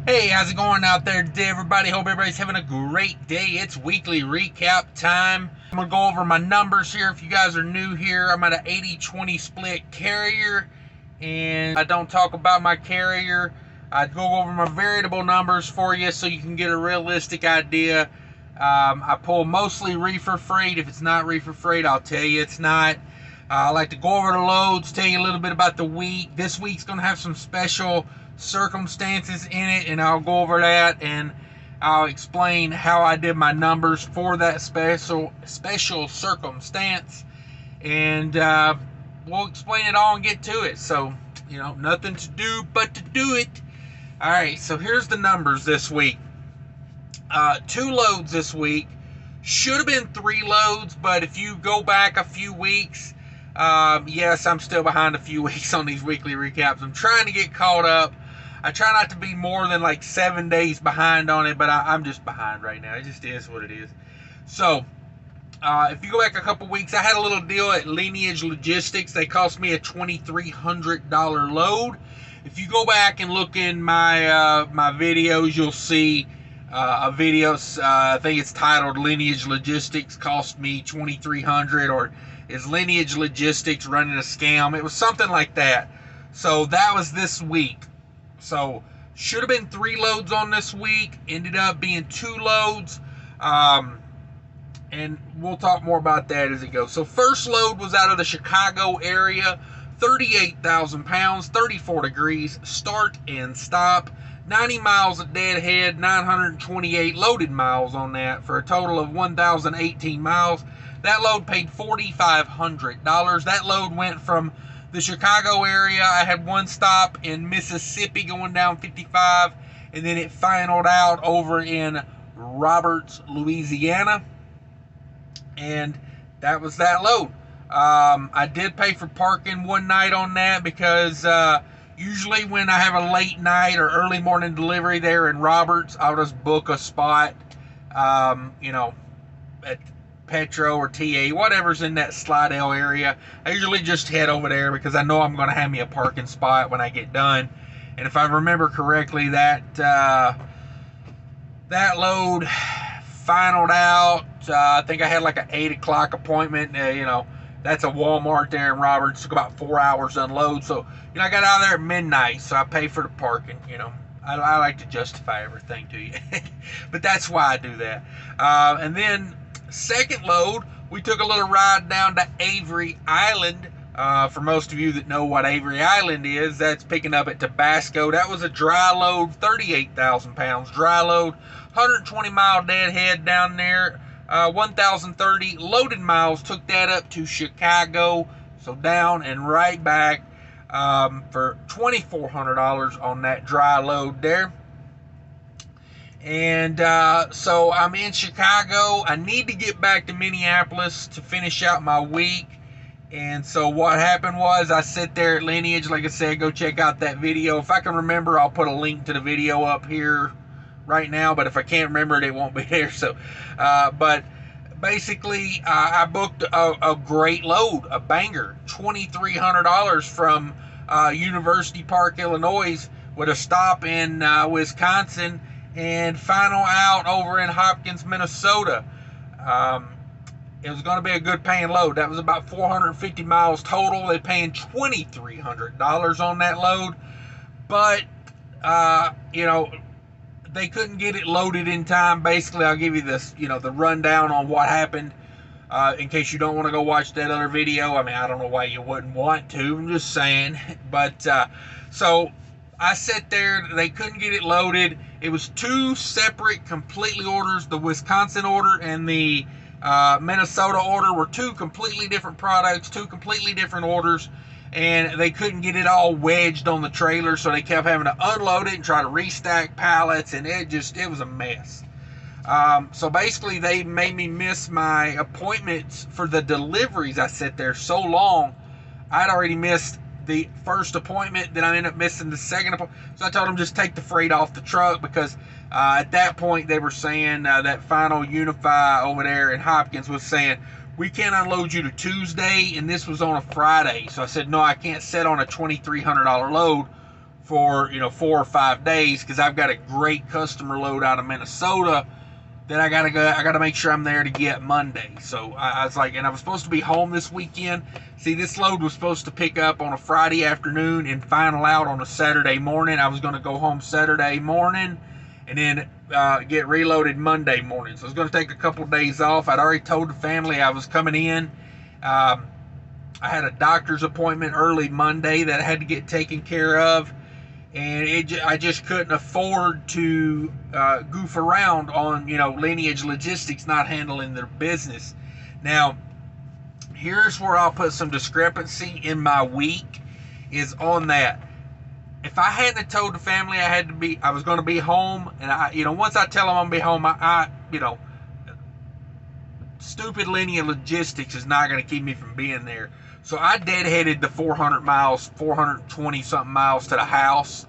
Hey, how's it going out there today, everybody? Hope everybody's having a great day. It's weekly recap time. I'm going to go over my numbers here. If you guys are new here, I'm at an 80-20 split carrier, and I don't talk about my carrier. I go over my variable numbers for you so you can get a realistic idea. I pull mostly reefer freight. If it's not reefer freight, I'll tell you it's not. I like to go over the loads, tell you a little bit about the week. This week's going to have some special circumstances in it, and I'll go over that, and I'll explain how I did my numbers for that special circumstance, and we'll explain it all and get to it. So, nothing to do but to do it. All right, so here's the numbers this week. 2 loads this week. Should have been 3 loads, but if you go back a few weeks, yes, I'm still behind a few weeks on these weekly recaps. I'm trying to get caught up. I try not to be more than like 7 days behind on it, but I'm just behind right now. It just is what it is. So, if you go back a couple weeks, I had a little deal at Lineage Logistics. They cost me a $2,300 load. If you go back and look in my my videos, you'll see a video. I think it's titled "Lineage Logistics Cost Me $2,300," or "Is Lineage Logistics Running a Scam?" It was something like that. So that was this week. So should have been 3 loads on this week. Ended up being 2 loads. And we'll talk more about that as it goes. So first load was out of the Chicago area. 38,000 pounds, 34 degrees, start and stop. 90 miles of deadhead, 928 loaded miles on that for a total of 1,018 miles. That load paid $4,500. That load went from the Chicago area. I had one stop in Mississippi going down 55, and then it finaled out over in Roberts, Louisiana, and that was that load. I did pay for parking one night on that because usually when I have a late night or early morning delivery there in Roberts, I'll just book a spot, at Petro or TA, whatever's in that Slidell area. I usually just head over there because I know I'm going to have me a parking spot when I get done. And if I remember correctly, that load finaled out. I think I had like an 8 o'clock appointment. That's a Walmart there in Roberts. It took about 4 hours to unload. So, I got out of there at midnight, so I paid for the parking. I like to justify everything to you. But that's why I do that. And then second load, we took a little ride down to Avery Island. For most of you that know what Avery Island is, that's picking up at Tabasco. That was a dry load, 38,000 pounds dry load, 120 mile deadhead down there, 1,030 loaded miles. Took that up to Chicago, so down and right back for $2,400 on that dry load there. And so I'm in Chicago. I need to get back to Minneapolis to finish out my week. And so what happened was I sit there at Lineage. Like I said, go check out that video. If I can remember, I'll put a link to the video up here right now. But if I can't remember it, it won't be there. So, but basically, I booked a great load, a banger, $2,300 from University Park, Illinois, with a stop in Wisconsin, and final out over in Hopkins, Minnesota. It was going to be a good paying load. That was about 450 miles total. They're paying $2,300 on that load. But, they couldn't get it loaded in time. Basically, I'll give you this, the rundown on what happened, in case you don't want to go watch that other video. I mean, I don't know why you wouldn't want to. I'm just saying. But, so I sat there. They couldn't get it loaded. It was 2 separate completely orders. The Wisconsin order and the Minnesota order were 2 completely different products, 2 completely different orders, and they couldn't get it all wedged on the trailer, so they kept having to unload it and try to restack pallets, and it was a mess. So basically, they made me miss my appointments for the deliveries. I sat there so long, I'd already missed the first appointment, then I ended up missing the second appointment. So I told them just take the freight off the truck, because at that point they were saying that Final Unify over there in Hopkins was saying, we can't unload you to Tuesday, and this was on a Friday. So I said, no, I can't set on a $2,300 load for 4 or 5 days, because I've got a great customer load out of Minnesota that I gotta make sure I'm there to get Monday. So I was like, and I was supposed to be home this weekend. See, this load was supposed to pick up on a Friday afternoon and final out on a Saturday morning. I was going to go home Saturday morning and then get reloaded Monday morning. So I was going to take a couple of days off. I'd already told the family I was coming in. I had a doctor's appointment early Monday that I had to get taken care of, and I just couldn't afford to goof around on Lineage Logistics not handling their business. Now, here's where I'll put some discrepancy in my week, is on that. If I hadn't told the family I was going to be home, and once I tell them I'm going to be home, stupid Lineage Logistics is not going to keep me from being there. So I deadheaded the 400 miles, 420 something miles to the house.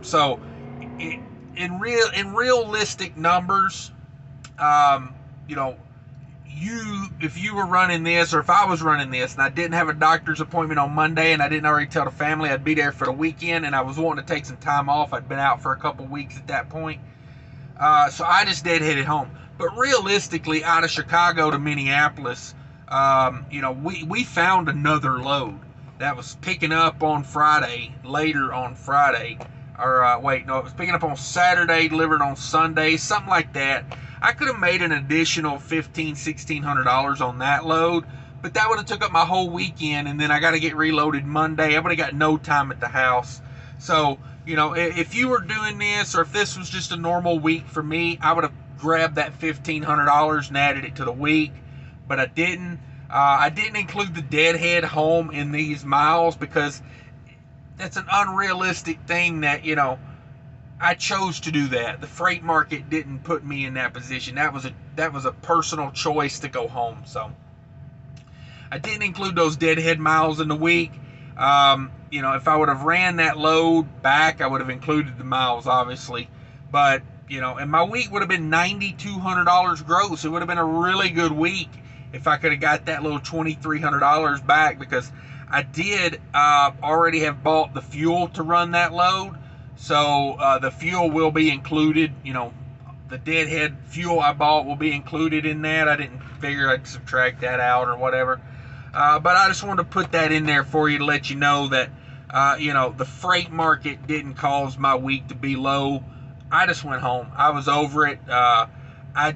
So in realistic numbers, if you were running this, or if I was running this, and I didn't have a doctor's appointment on Monday, and I didn't already tell the family I'd be there for the weekend, and I was wanting to take some time off. I'd been out for a couple weeks at that point. So I just deadheaded home. But realistically, out of Chicago to Minneapolis, we found another load that was picking up on Friday, later on Friday. It was picking up on Saturday, delivered on Sunday, something like that. I could have made an additional $1,600 on that load, but that would have took up my whole weekend, and then I got to get reloaded Monday. I would have got no time at the house. So, if you were doing this, or if this was just a normal week for me, I would have grabbed that $1,500 and added it to the week, but I didn't. I didn't include the deadhead home in these miles because that's an unrealistic thing that, I chose to do that. The freight market didn't put me in that position. That was a personal choice to go home. So I didn't include those deadhead miles in the week. If I would have ran that load back, I would have included the miles, obviously. But, and my week would have been $9,200 gross. It would have been a really good week if I could have got that little $2,300 back, because I did already have bought the fuel to run that load. So the fuel will be included. The deadhead fuel I bought will be included in that. I didn't figure I'd subtract that out or whatever. But I just wanted to put that in there for you to let you know that, the freight market didn't cause my week to be low. I just went home. I was over it. I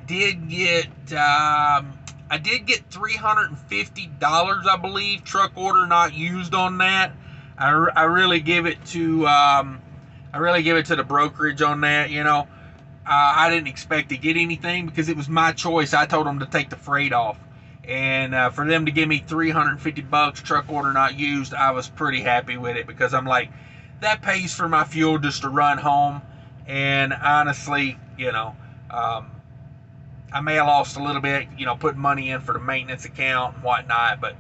did get $350, I believe, truck order not used on that. I really give it to the brokerage on that. I didn't expect to get anything because it was my choice. I told them to take the freight off, and for them to give me $350 truck order not used, I was pretty happy with it, because I'm like, that pays for my fuel just to run home. And honestly, I may have lost a little bit, putting money in for the maintenance account and whatnot, but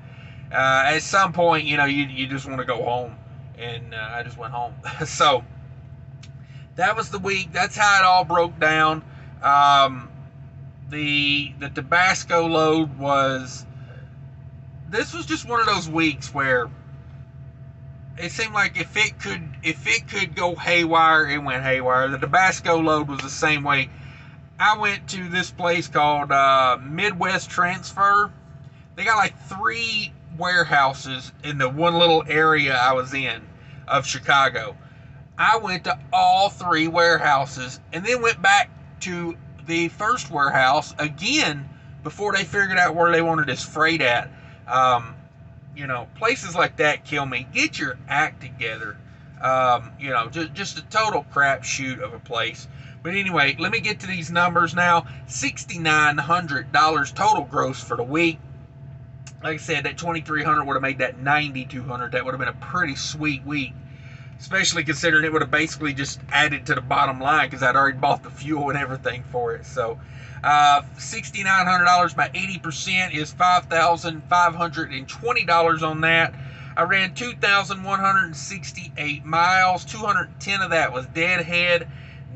at some point, you just want to go home, and I just went home. So that was the week. That's how it all broke down. The Tabasco load this was just one of those weeks where it seemed like if it could go haywire, it went haywire. The Tabasco load was the same way. I went to this place called Midwest Transfer. They got like 3 warehouses in the one little area I was in of Chicago. I went to all 3 warehouses and then went back to the first warehouse again before they figured out where they wanted this freight at. Places like that kill me. Get your act together. Just a total crapshoot of a place. But anyway, let me get to these numbers now. $6,900 total gross for the week. Like I said, that $2,300 would have made that $9,200. That would have been a pretty sweet week, especially considering it would have basically just added to the bottom line because I'd already bought the fuel and everything for it. So $6,900 by 80% is $5,520 on that. I ran 2,168 miles. 210 of that was deadhead.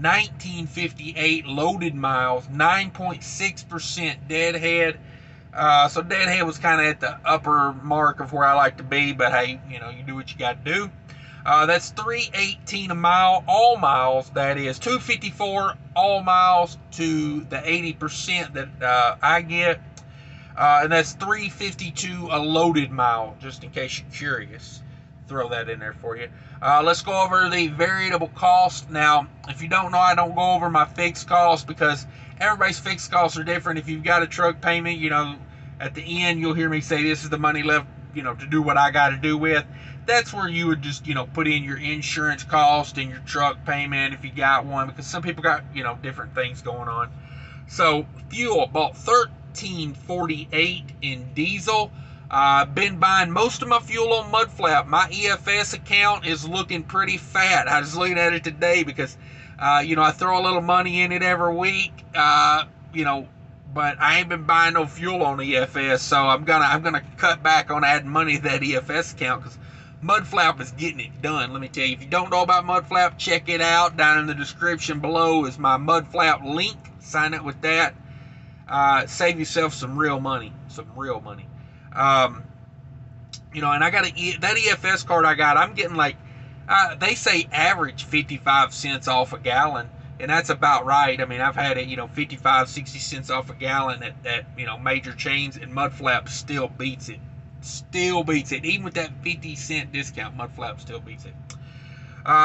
1958 loaded miles, 9.6% deadhead. So deadhead was kind of at the upper mark of where I like to be, but hey, you do what you got to do. That's $3.18 a mile, all miles. That is $2.54 all miles to the 80% that I get, and that's $3.52 a loaded mile. Just in case you're curious, throw that in there for you. Let's go over the variable cost. Now, if you don't know, I don't go over my fixed costs because everybody's fixed costs are different. If you've got a truck payment, at the end you'll hear me say this is the money left, to do what I got to do with. That's where you would just, put in your insurance cost and your truck payment if you got one, because some people got, different things going on. So fuel, bought $13.48 in diesel. Been buying most of my fuel on Mudflap. My EFS account is looking pretty fat. I was looking at it today because, I throw a little money in it every week, but I ain't been buying no fuel on EFS, so I'm gonna cut back on adding money to that EFS account because Mudflap is getting it done. Let me tell you, if you don't know about Mudflap, check it out. Down in the description below is my Mudflap link. Sign up with that. Save yourself some real money. And I got that EFS card I got. I'm getting they say average 55 cents off a gallon. And that's about right. I mean, I've had it, 55, 60 cents off a gallon at major chains, and Mudflap still beats it. Even with that 50-cent discount, Mudflap still beats it.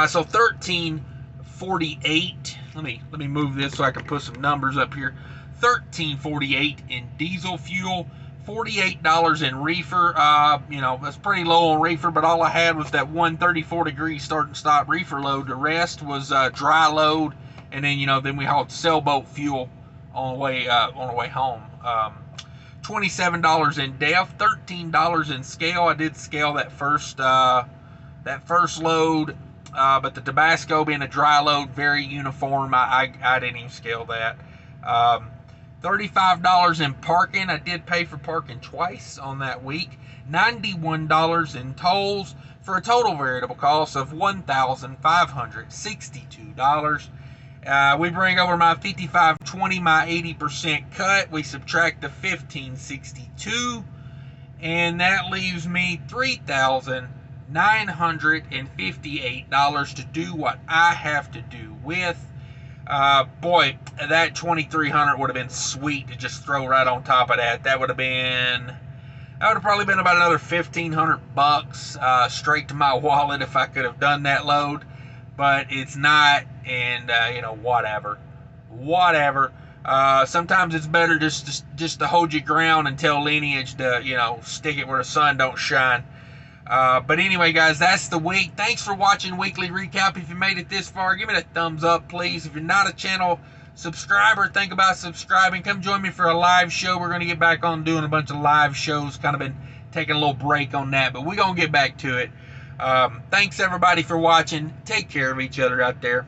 So $13.48. Let me move this so I can put some numbers up here. $13.48 in diesel fuel, $48 in reefer. That's pretty low on reefer, but all I had was that 134-degree start and stop reefer load. The rest was dry load. And then, then we hauled sailboat fuel on the way home. $27 in def, $13 in scale. I did scale that first load, but the Tabasco being a dry load, very uniform. I didn't even scale that. $35 in parking. I did pay for parking twice on that week. $91 in tolls for a total variable cost of $1,562. We bring over my 55.20, my 80% cut. We subtract the 15.62, and that leaves me $3,958 to do what I have to do with. Boy, that 2,300 would have been sweet to just throw right on top of that. That would have probably been about another $1,500 straight to my wallet if I could have done that load. But it's not, and whatever. Sometimes it's better just to hold your ground and tell lineage to stick it where the sun don't shine. But anyway, guys, that's the week. Thanks for watching Weekly Recap. If you made it this far, give me that thumbs up, please. If you're not a channel subscriber, think about subscribing. Come join me for a live show. We're going to get back on doing a bunch of live shows. Kind of been taking a little break on that, but we're going to get back to it. Thanks everybody for watching. Take care of each other out there.